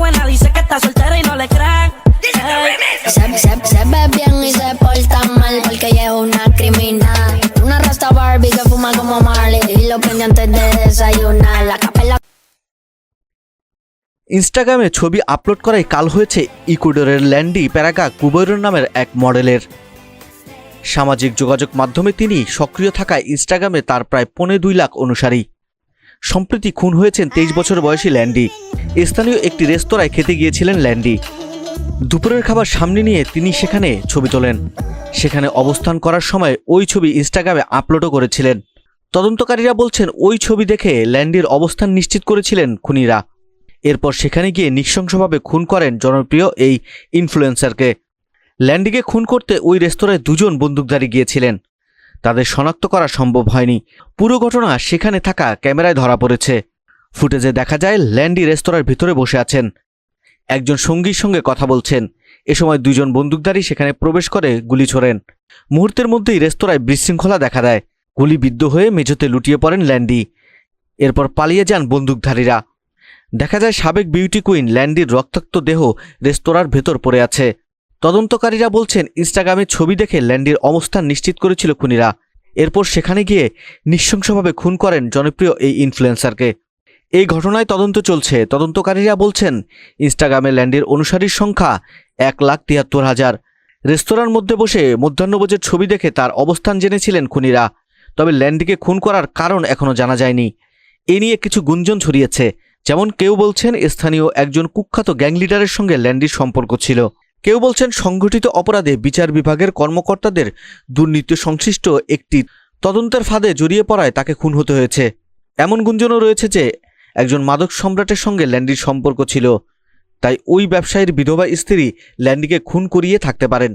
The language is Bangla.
buena, dice que está soltera y no le creen. Se ve bien y se porta mal porque ella es una criminal. Una rasta Barbie que fuma como Marley y lo prende antes de desayunar. La capela. ইনস্টাগ্রামে ছবি আপলোড করাই কাল হয়েছে ইকুয়েডরের ল্যান্ডি প্যারাগা কুবৈরো নামের এক মডেলের। সামাজিক যোগাযোগ মাধ্যমে তিনি সক্রিয় থাকায় ইনস্টাগ্রামে তার প্রায় 2.25 লাখ অনুসারী। সম্প্রতি খুন হয়েছেন 23 বছর বয়সী ল্যান্ডি। স্থানীয় একটি রেস্তোরাঁয় খেতে গিয়েছিলেন ল্যান্ডি। দুপুরের খাবার সামনে নিয়ে তিনি সেখানে ছবি তোলেন। সেখানে অবস্থান করার সময় ওই ছবি ইনস্টাগ্রামে আপলোডও করেছিলেন। তদন্তকারীরা বলছেন ওই ছবি দেখে ল্যান্ডির অবস্থান নিশ্চিত করেছিলেন খুনিরা। এরপর সেখানে গিয়ে নৃশংসভাবে খুন করেন জনপ্রিয় এই ইনফ্লুয়েন্সারকে। ল্যান্ডিকে খুন করতে ওই রেস্তোরাঁয় 2 জন বন্দুকধারী গিয়েছিলেন। তাদের শনাক্ত করা সম্ভব হয়নি। পুরো ঘটনা সেখানে থাকা ক্যামেরায় ধরা পড়েছে। ফুটেজে দেখা যায় ল্যান্ডি রেস্তোরাঁর ভিতরে বসে আছেন, একজন সঙ্গীর সঙ্গে কথা বলছেন। এ সময় 2 জন বন্দুকধারী সেখানে প্রবেশ করে গুলি ছোড়েন। মুহূর্তের মধ্যেই রেস্তোরাঁয় বিশৃঙ্খলা দেখা দেয়। গুলিবিদ্ধ হয়ে মেঝেতে লুটিয়ে পড়েন ল্যান্ডি। এরপর পালিয়ে যান বন্দুকধারীরা। দেখা যায় সাবেক বিউটি কুইন ল্যান্ডির রক্তাক্ত দেহ রেস্তোরাঁর ভেতর পড়ে আছে। তদন্তকারীরা বলছেন ইনস্টাগ্রামে ছবি দেখে ল্যান্ডির অবস্থান নিশ্চিত করেছিল খুনিরা। এরপর সেখানে গিয়ে নৃশংসভাবে খুন করেন জনপ্রিয় এই ইনফ্লুয়েন্সারকে। এই ঘটনায় তদন্ত চলছে। তদন্তকারীরা বলছেন ইনস্টাগ্রামে ল্যান্ডির অনুসারীর সংখ্যা 1,73,000। রেস্তোরাঁর মধ্যে বসে মধ্যাহ্নভোজের ছবি দেখে তার অবস্থান জেনেছিলেন খুনিরা। তবে ল্যান্ডিকে খুন করার কারণ এখনও জানা যায়নি। এ নিয়ে কিছু গুঞ্জন ছড়িয়েছে। যেমন কেউ বলছেন স্থানীয় একজন কুখ্যাত গ্যাং লিডারের সঙ্গে ল্যান্ডির সম্পর্ক ছিল। কেউ বলছেন সংগঠিত অপরাধে বিচার বিভাগের কর্মকর্তাদের দুর্নীতি সংশ্লিষ্ট একটি তদন্তের ফাঁদে জড়িয়ে পড়ায় তাকে খুন হতে হয়েছে। এমন গুঞ্জনও রয়েছে যে একজন মাদক সম্রাটের সঙ্গে ল্যান্ডির সম্পর্ক ছিল, তাই ওই ব্যবসায়ীর বিধবা স্ত্রী ল্যান্ডিকে খুন করিয়ে থাকতে পারেন।